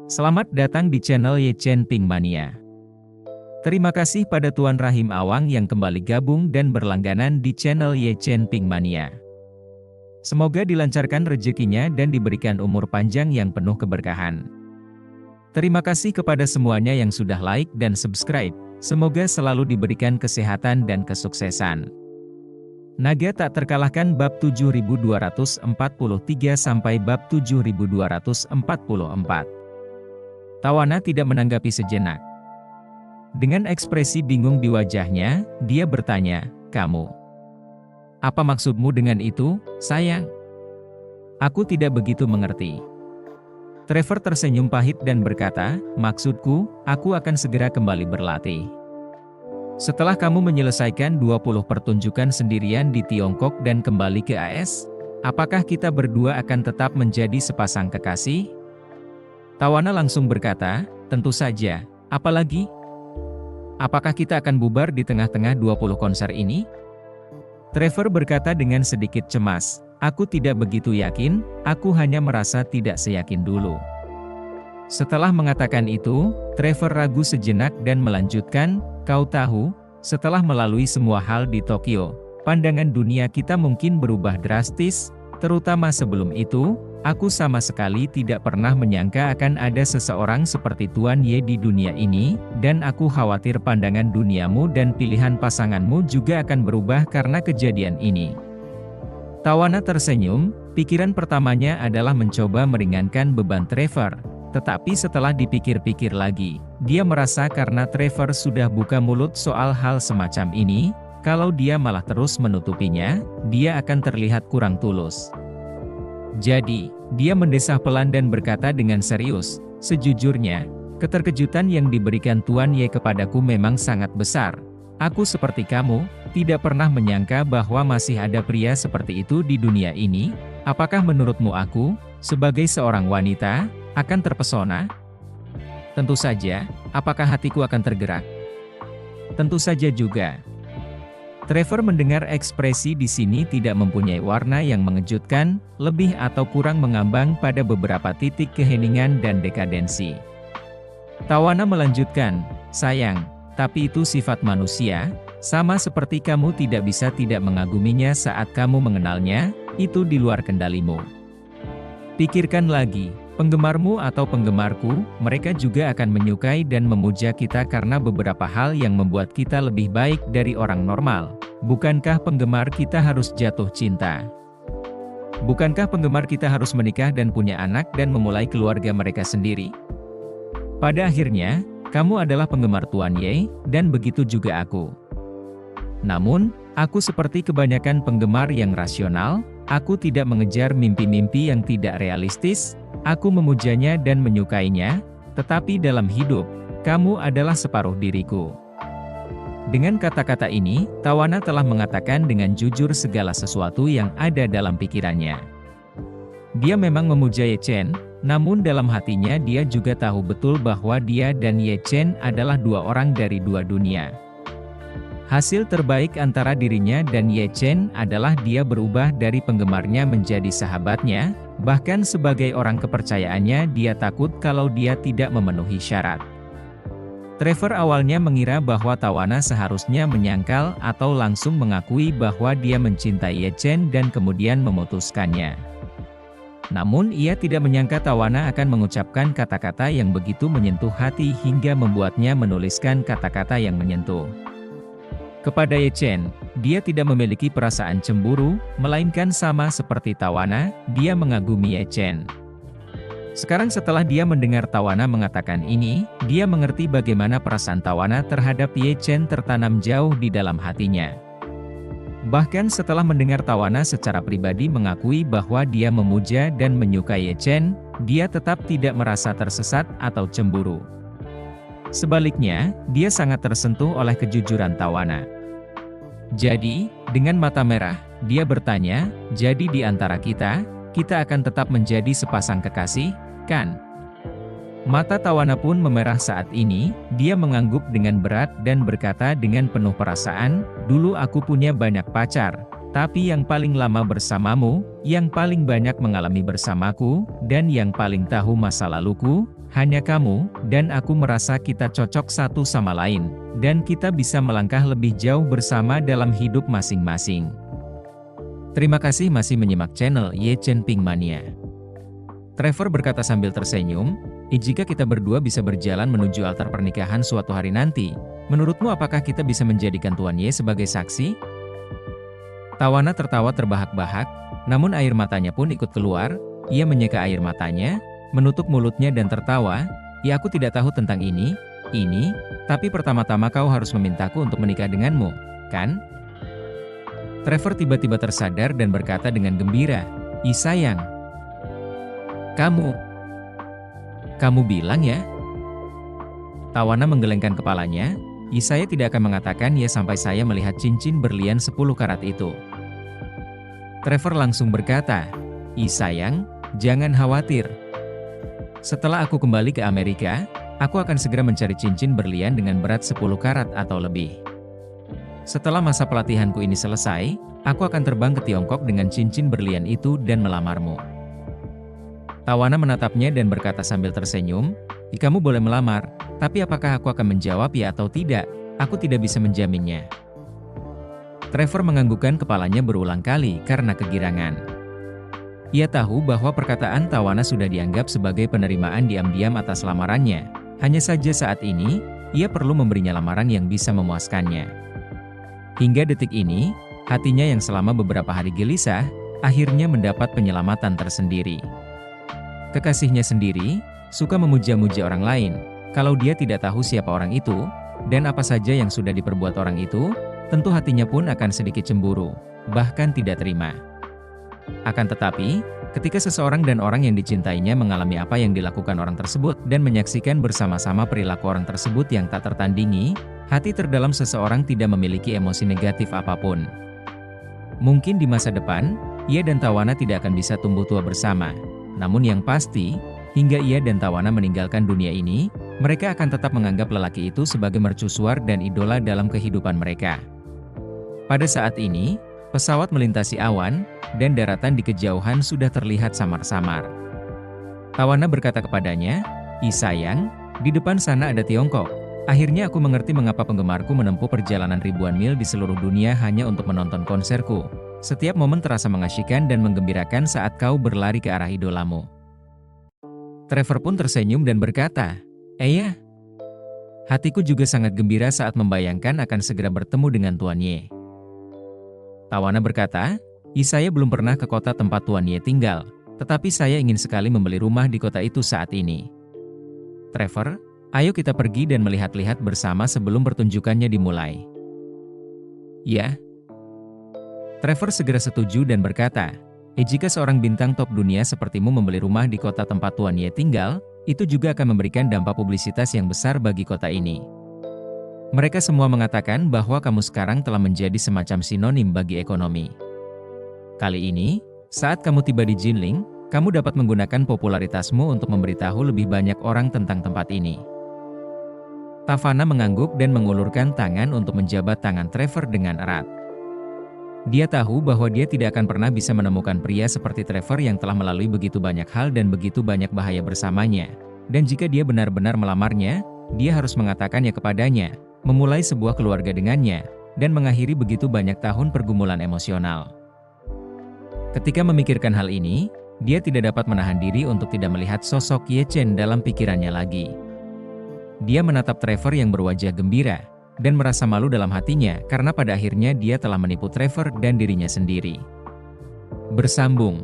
Selamat datang di channel Ye Chen Ping Mania. Terima kasih pada Tuan Rahim Awang yang kembali gabung dan berlangganan di channel Ye Chen Ping Mania. Semoga dilancarkan rezekinya dan diberikan umur panjang yang penuh keberkahan. Terima kasih kepada semuanya yang sudah like dan subscribe. Semoga selalu diberikan kesehatan dan kesuksesan. Naga tak terkalahkan bab 7243 sampai bab 7244. Tawana tidak menanggapi sejenak. Dengan ekspresi bingung di wajahnya, dia bertanya, "Kamu? Apa maksudmu dengan itu, sayang?" "Aku tidak begitu mengerti." Trevor tersenyum pahit dan berkata, "Maksudku, aku akan segera kembali berlatih. Setelah kamu menyelesaikan 20 pertunjukan sendirian di Tiongkok dan kembali ke AS, apakah kita berdua akan tetap menjadi sepasang kekasih?" Tawana langsung berkata, "Tentu saja, apalagi? Apakah kita akan bubar di tengah-tengah 20 konser ini?" Trevor berkata dengan sedikit cemas, "Aku tidak begitu yakin, aku hanya merasa tidak seyakin dulu." Setelah mengatakan itu, Trevor ragu sejenak dan melanjutkan, "Kau tahu, setelah melalui semua hal di Tokyo, pandangan dunia kita mungkin berubah drastis, terutama sebelum itu, aku sama sekali tidak pernah menyangka akan ada seseorang seperti Tuan Ye di dunia ini, dan aku khawatir pandangan duniamu dan pilihan pasanganmu juga akan berubah karena kejadian ini." Tawana tersenyum, pikiran pertamanya adalah mencoba meringankan beban Trevor. Tetapi setelah dipikir-pikir lagi, dia merasa karena Trevor sudah buka mulut soal hal semacam ini, kalau dia malah terus menutupinya, dia akan terlihat kurang tulus. Jadi, dia mendesah pelan dan berkata dengan serius, "Sejujurnya, keterkejutan yang diberikan Tuan Ye kepadaku memang sangat besar. Aku seperti kamu, tidak pernah menyangka bahwa masih ada pria seperti itu di dunia ini. Apakah menurutmu aku, sebagai seorang wanita, akan terpesona? Tentu saja, apakah hatiku akan tergerak? Tentu saja juga." Trevor mendengar ekspresi di sini tidak mempunyai warna yang mengejutkan, lebih atau kurang mengambang pada beberapa titik keheningan dan dekadensi. Tawana melanjutkan, "Sayang, tapi itu sifat manusia, sama seperti kamu tidak bisa tidak mengaguminya saat kamu mengenalnya, itu di luar kendalimu. Pikirkan lagi. Penggemarmu atau penggemarku, mereka juga akan menyukai dan memuja kita karena beberapa hal yang membuat kita lebih baik dari orang normal. Bukankah penggemar kita harus jatuh cinta? Bukankah penggemar kita harus menikah dan punya anak dan memulai keluarga mereka sendiri? Pada akhirnya, kamu adalah penggemar Tuan Ye, dan begitu juga aku. Namun, aku seperti kebanyakan penggemar yang rasional, aku tidak mengejar mimpi-mimpi yang tidak realistis. Aku memujanya dan menyukainya, tetapi dalam hidup, kamu adalah separuh diriku." Dengan kata-kata ini, Tawana telah mengatakan dengan jujur segala sesuatu yang ada dalam pikirannya. Dia memang memuja Ye Chen, namun dalam hatinya dia juga tahu betul bahwa dia dan Ye Chen adalah dua orang dari dua dunia. Hasil terbaik antara dirinya dan Ye Chen adalah dia berubah dari penggemarnya menjadi sahabatnya, bahkan sebagai orang kepercayaannya dia takut kalau dia tidak memenuhi syarat. Trevor awalnya mengira bahwa Tawana seharusnya menyangkal atau langsung mengakui bahwa dia mencintai Ye Chen dan kemudian memutuskannya. Namun ia tidak menyangka Tawana akan mengucapkan kata-kata yang begitu menyentuh hati hingga membuatnya menuliskan kata-kata yang menyentuh. Kepada Ye Chen, dia tidak memiliki perasaan cemburu, melainkan sama seperti Tawana, dia mengagumi Ye Chen. Sekarang setelah dia mendengar Tawana mengatakan ini, dia mengerti bagaimana perasaan Tawana terhadap Ye Chen tertanam jauh di dalam hatinya. Bahkan setelah mendengar Tawana secara pribadi mengakui bahwa dia memuja dan menyukai Ye Chen, dia tetap tidak merasa tersesat atau cemburu. Sebaliknya, dia sangat tersentuh oleh kejujuran Tawana. Jadi, dengan mata merah, dia bertanya, "Jadi di antara kita akan tetap menjadi sepasang kekasih, kan?" Mata Tawana pun memerah saat ini, dia mengangguk dengan berat dan berkata dengan penuh perasaan, "Dulu aku punya banyak pacar, tapi yang paling lama bersamamu, yang paling banyak mengalami bersamaku, dan yang paling tahu masa laluku, Hanya kamu dan aku merasa kita cocok satu sama lain, dan kita bisa melangkah lebih jauh bersama dalam hidup masing-masing. Terima kasih masih menyimak channel Ye Chen Ping Mania. Trevor berkata sambil tersenyum, jika kita berdua bisa berjalan menuju altar pernikahan suatu hari nanti, menurutmu apakah kita bisa menjadikan Tuan Ye sebagai saksi? Tawana tertawa terbahak-bahak, namun air matanya pun ikut keluar. Ia menyeka air matanya, menutup mulutnya dan tertawa. Ya, aku tidak tahu tentang ini, tapi pertama-tama kau harus memintaku untuk menikah denganmu, kan? Trevor tiba-tiba tersadar dan berkata dengan gembira, "Ih sayang, kamu bilang ya?" Tawana menggelengkan kepalanya. Saya tidak akan mengatakan ya sampai saya melihat cincin berlian 10 karat itu. Trevor langsung berkata, sayang, jangan khawatir. Setelah aku kembali ke Amerika, aku akan segera mencari cincin berlian dengan berat 10 karat atau lebih. Setelah masa pelatihanku ini selesai, aku akan terbang ke Tiongkok dengan cincin berlian itu dan melamarmu." Tawana menatapnya dan berkata sambil tersenyum, "Kamu boleh melamar, tapi apakah aku akan menjawab ya atau tidak? Aku tidak bisa menjaminnya." Trevor menganggukkan kepalanya berulang kali karena kegirangan. Ia tahu bahwa perkataan Tawana sudah dianggap sebagai penerimaan diam-diam atas lamarannya. Hanya saja saat ini, ia perlu memberinya lamaran yang bisa memuaskannya. Hingga detik ini, hatinya yang selama beberapa hari gelisah, akhirnya mendapat penyelamatan tersendiri. Kekasihnya sendiri, suka memuja-muja orang lain. Kalau dia tidak tahu siapa orang itu, dan apa saja yang sudah diperbuat orang itu, tentu hatinya pun akan sedikit cemburu, bahkan tidak terima. Akan tetapi, ketika seseorang dan orang yang dicintainya mengalami apa yang dilakukan orang tersebut dan menyaksikan bersama-sama perilaku orang tersebut yang tak tertandingi, hati terdalam seseorang tidak memiliki emosi negatif apapun. Mungkin di masa depan, ia dan Tawana tidak akan bisa tumbuh tua bersama. Namun yang pasti, hingga ia dan Tawana meninggalkan dunia ini, mereka akan tetap menganggap lelaki itu sebagai mercusuar dan idola dalam kehidupan mereka. Pada saat ini, pesawat melintasi awan, dan daratan di kejauhan sudah terlihat samar-samar. Tawana berkata kepadanya, sayang, di depan sana ada Tiongkok. Akhirnya aku mengerti mengapa penggemarku menempuh perjalanan ribuan mil di seluruh dunia hanya untuk menonton konserku. Setiap momen terasa mengasyikkan dan menggembirakan saat kau berlari ke arah idolamu." Trevor pun tersenyum dan berkata, "Ya, hatiku juga sangat gembira saat membayangkan akan segera bertemu dengan Tuan Ye." Tawana berkata, "Saya belum pernah ke kota tempat Tuan Ye tinggal, tetapi saya ingin sekali membeli rumah di kota itu saat ini. Trevor, ayo kita pergi dan melihat-lihat bersama sebelum pertunjukannya dimulai." "Ya." Trevor segera setuju dan berkata, jika seorang bintang top dunia sepertimu membeli rumah di kota tempat Tuan Ye tinggal, itu juga akan memberikan dampak publisitas yang besar bagi kota ini. Mereka semua mengatakan bahwa kamu sekarang telah menjadi semacam sinonim bagi ekonomi. Kali ini, saat kamu tiba di Jinling, kamu dapat menggunakan popularitasmu untuk memberitahu lebih banyak orang tentang tempat ini." Tawana mengangguk dan mengulurkan tangan untuk menjabat tangan Trevor dengan erat. Dia tahu bahwa dia tidak akan pernah bisa menemukan pria seperti Trevor yang telah melalui begitu banyak hal dan begitu banyak bahaya bersamanya. Dan jika dia benar-benar melamarnya, dia harus mengatakannya kepadanya, memulai sebuah keluarga dengannya, dan mengakhiri begitu banyak tahun pergumulan emosional. Ketika memikirkan hal ini, dia tidak dapat menahan diri untuk tidak melihat sosok Ye Chen dalam pikirannya lagi. Dia menatap Trevor yang berwajah gembira, dan merasa malu dalam hatinya karena pada akhirnya dia telah menipu Trevor dan dirinya sendiri. Bersambung.